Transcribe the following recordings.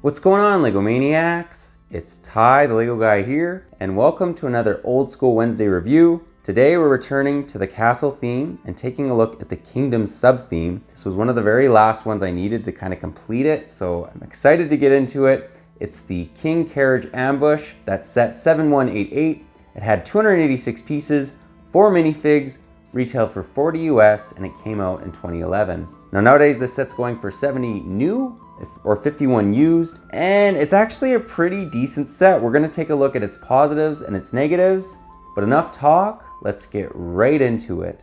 What's going on, LEGO Maniacs? It's Ty, the LEGO guy here, and welcome to another Old School Wednesday review. Today we're returning to the castle theme and taking a look at the kingdom sub-theme. This was one of the very last ones I needed to kind of complete it, so I'm excited to get into it. It's the King Carriage Ambush that's set 7188. It had 286 pieces, 4 minifigs, retailed for $40 US, and it came out in 2011. Now nowadays this set's going for 70 new or 51 used, and it's actually a pretty decent set. We're gonna take a look at its positives and its negatives, but enough talk, let's get right into it.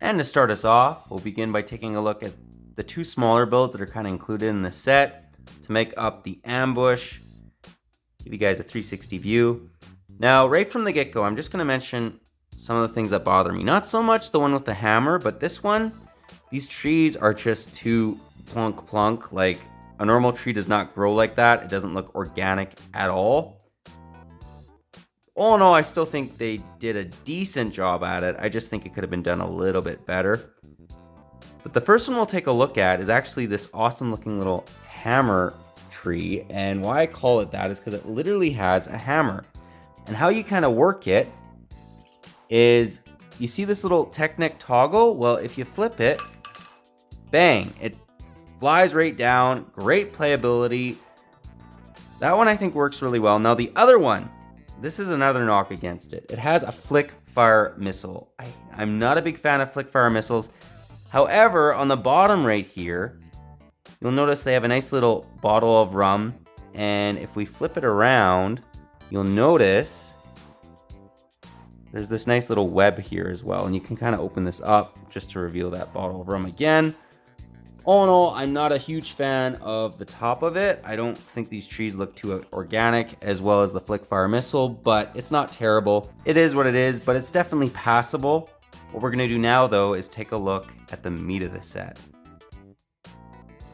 And to start us off, we'll begin by taking a look at the two smaller builds that are kind of included in the set to make up the ambush. Give you guys a 360 view. Now, right from the get-go, I'm just going to mention some of the things that bother me. Not so much the one with the hammer, but this one, these trees are just too plunk. Like, a normal tree does not grow like that. It doesn't look organic at all. All in all, I still think they did a decent job at it. I just think it could have been done a little bit better. But the first one we'll take a look at is actually this awesome looking little hammer tree. And why I call it that is because it literally has a hammer. And how you kind of work it is, you see this little Technic toggle? Well, if you flip it, bang, it flies right down. Great playability. That one I think works really well. Now the other one, this is another knock against it. It has a flick fire missile. I'm not a big fan of flick fire missiles. However, on the bottom right here, you'll notice they have a nice little bottle of rum. And if we flip it around, you'll notice there's this nice little web here as well. And you can kind of open this up just to reveal that bottle of rum again. All in all, I'm not a huge fan of the top of it. I don't think these trees look too organic, as well as the flick fire missile, but it's not terrible. It is what it is, but it's definitely passable. What we're gonna do now though is take a look at the meat of the set.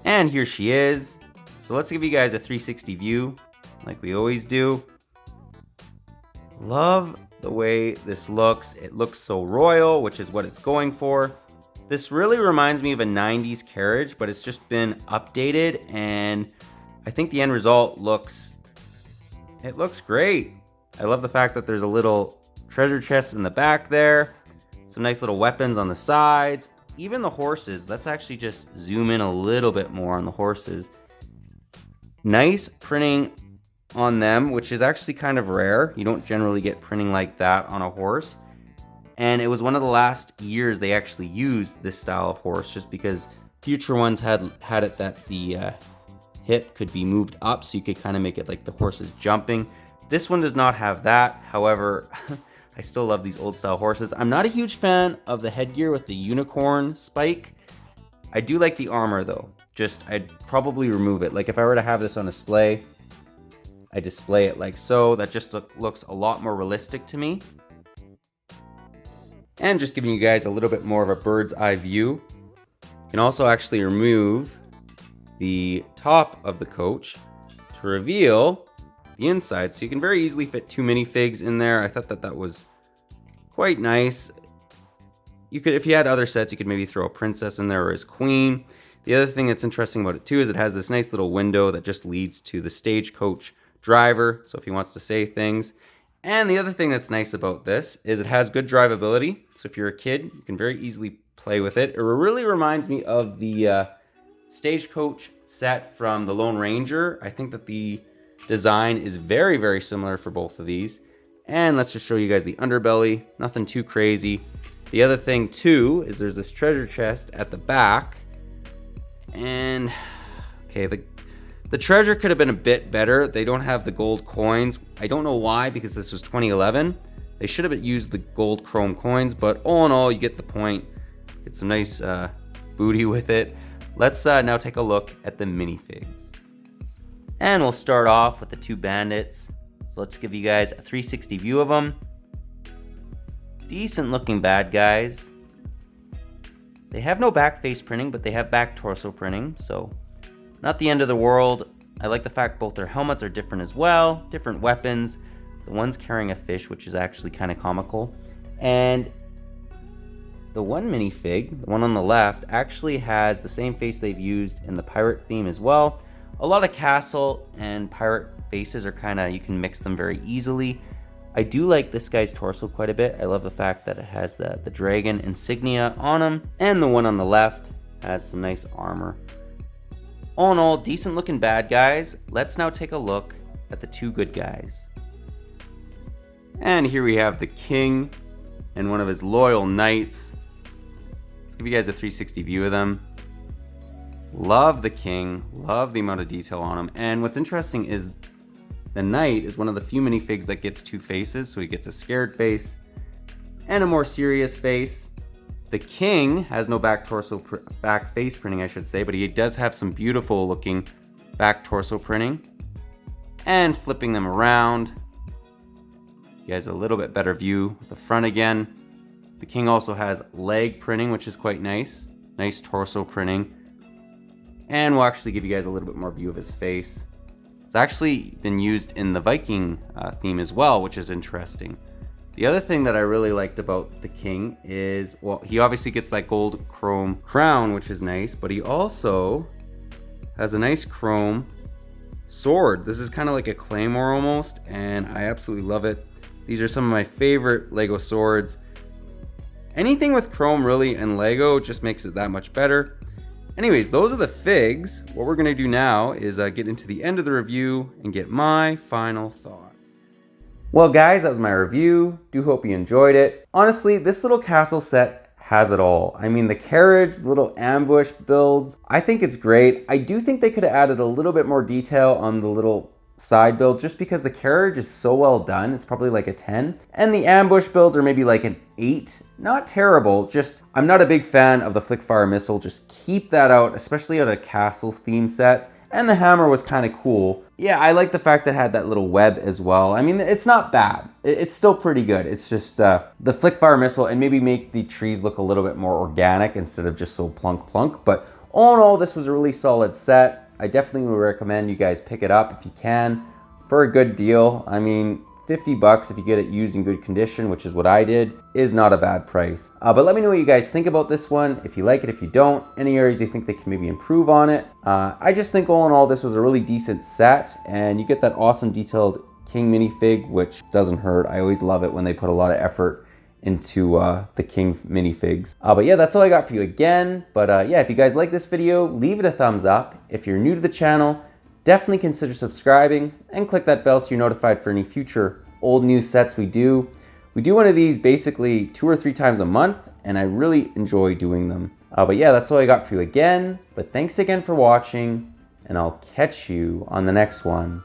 And here she is. So let's give you guys a 360 view like we always do. Love the way this looks. It looks so royal, which is what it's going for. This really reminds me of a 90s carriage, but it's just been updated, and I think the end result looks great. I love the fact that there's a little treasure chest in the back there, some nice little weapons on the sides, even the horses. Let's actually just zoom in a little bit more on the horses. Nice printing on them, which is actually kind of rare. You don't generally get printing like that on a horse. And it was one of the last years they actually used this style of horse, just because future ones had it that the hip could be moved up, so you could kind of make it like the horse is jumping. This one does not have that. However, I still love these old style horses. I'm not a huge fan of the headgear with the unicorn spike. I do like the armor though. I'd probably remove it. Like if I were to have this on display, I display it like so. That just looks a lot more realistic to me. And just giving you guys a little bit more of a bird's eye view. You can also actually remove the top of the coach to reveal the inside. So you can very easily fit 2 minifigs in there. I thought that was quite nice. You could, if you had other sets, you could maybe throw a princess in there or his queen. The other thing that's interesting about it too is it has this nice little window that just leads to the stagecoach driver, so if he wants to say things. And the other thing that's nice about this is it has good drivability. So if you're a kid, you can very easily play with it. It really reminds me of the stagecoach set from the Lone Ranger. I think that the design is very, very similar for both of these. And let's just show you guys the underbelly. Nothing too crazy. The other thing too is there's this treasure chest at the back. And okay, the treasure could have been a bit better. They don't have the gold coins. I don't know why, because this was 2011. They should have used the gold chrome coins, but all in all, you get the point. Get some nice booty with it. Let's now take a look at the minifigs. And we'll start off with the 2 bandits. So let's give you guys a 360 view of them. Decent looking bad guys. They have no back face printing, but they have back torso printing, so not the end of the world. I like the fact both their helmets are different as well, different weapons. The one's carrying a fish, which is actually kind of comical. And the one minifig, the one on the left, actually has the same face they've used in the pirate theme as well. A lot of castle and pirate faces are kind of, you can mix them very easily. I do like this guy's torso quite a bit. I love the fact that it has the dragon insignia on him, and the one on the left has some nice armor. All in all, decent looking bad guys. Let's now take a look at the two good guys. And here we have the king and one of his loyal knights. Let's give you guys a 360 view of them. Love the king, love the amount of detail on him. And what's interesting is the knight is one of the few minifigs that gets two faces. So he gets a scared face and a more serious face. The king has no back face printing, I should say, but he does have some beautiful looking back torso printing. And flipping them around, you guys a little bit better view with the front again. The king also has leg printing, which is quite nice. Nice torso printing. And we'll actually give you guys a little bit more view of his face. It's actually been used in the Viking theme as well, which is interesting. The other thing that I really liked about the king is, well, he obviously gets that gold chrome crown, which is nice, but he also has a nice chrome sword. This is kind of like a claymore almost, and I absolutely love it. These are some of my favorite LEGO swords. Anything with chrome really in LEGO just makes it that much better. Anyways, those are the figs. What we're gonna do now is get into the end of the review and get my final thoughts. Well guys, that was my review. Do hope you enjoyed it. Honestly, this little castle set has it all. I mean, the carriage, little ambush builds, I think it's great. I do think they could have added a little bit more detail on the little side builds just because the carriage is so well done. It's probably like a 10. And the ambush builds are maybe like an 8. Not terrible, just I'm not a big fan of the flick fire missile. Just keep that out, especially out of castle theme sets. And the hammer was kind of cool. Yeah, I like the fact that it had that little web as well. I mean, it's not bad. It's still pretty good. It's just the flick fire missile, and maybe make the trees look a little bit more organic instead of just so plunk plunk. But all in all, this was a really solid set. I definitely would recommend you guys pick it up if you can for a good deal. I mean, 50 bucks if you get it used in good condition, which is what I did, is not a bad price. But let me know what you guys think about this one. If you like it, if you don't, any areas you think they can maybe improve on it. I just think all in all, this was a really decent set, and you get that awesome detailed king minifig, which doesn't hurt. I always love it when they put a lot of effort into the king minifigs. But yeah, that's all I got for you again. But yeah, if you guys like this video, leave it a thumbs up. If you're new to the channel, definitely consider subscribing and click that bell so you're notified for any future old new sets we do. We do one of these basically 2 or 3 times a month, and I really enjoy doing them. But yeah, that's all I got for you again. But thanks again for watching, and I'll catch you on the next one.